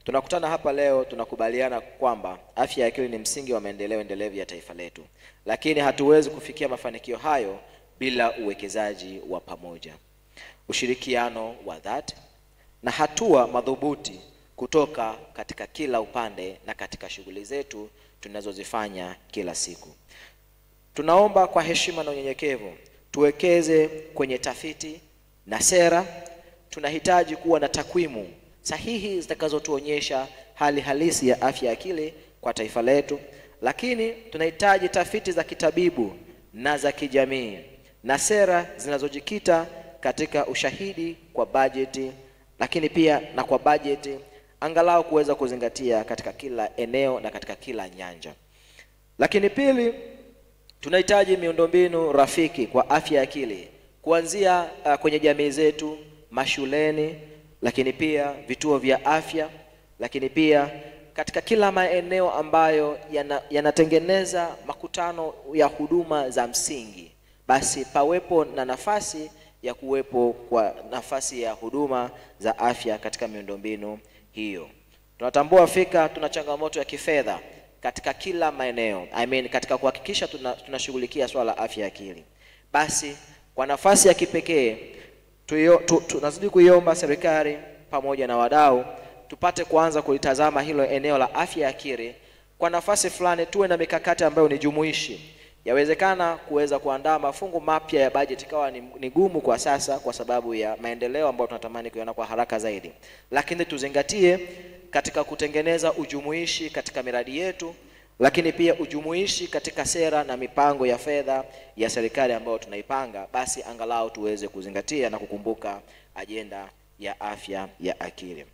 Tunakutana hapa leo, tunakubaliana kwamba afya ya akili ni msingi wa maendeleo endelevu ya taifa letu. Lakini hatuwezi kufikia mafanikio hayo bila uwekezaji wa pamoja, ushirikiano wa dhati na hatua madhubuti kutoka katika kila upande na katika shughuli zetu tunazozifanya kila siku. Tunaomba kwa heshima na unyenyekevu tuwekeze kwenye tafiti na sera. Tunahitaji kuwa na takwimu sahihi zitakazotuonyesha hali halisi ya afya ya akili kwa taifa letu, lakini tunahitaji tafiti za kitabibu na za kijamii na sera zinazojikita katika ushahidi kwa bajeti, lakini pia na kwa bajeti angalau kuweza kuzingatia katika kila eneo na katika kila nyanja. Lakini pili, tunahitaji miundombinu rafiki kwa afya ya akili kuanzia kwenye jamii zetu, mashuleni, lakini pia vituo vya afya, lakini pia katika kila maeneo ambayo yanatengeneza makutano ya huduma za msingi, basi pawepo na nafasi ya kuwepo kwa nafasi ya huduma za afya katika miundombinu hiyo. Tunatambua fika tuna changamoto ya kifedha katika kila maeneo, katika kuhakikisha tunashughulikia swala la afya ya akili. Basi kwa nafasi ya kipekee tunazidi kuiomba serikali pamoja na wadau tupate kuanza kulitazama hilo eneo la afya ya akili kwa nafasi fulani, tuwe na mikakati ambayo ni jumuishi. Yawezekana kuweza kuandaa mafungu mapya ya bajeti kawa ni gumu kwa sasa kwa sababu ya maendeleo ambayo tunatamani kuona kwa haraka zaidi, lakini tuzingatie katika kutengeneza ujumuishi katika miradi yetu, lakini pia ujumuishi katika sera na mipango ya fedha ya serikali ambayo tunaipanga. Basi angalau tuweze kuzingatia na kukumbuka ajenda ya afya ya akili.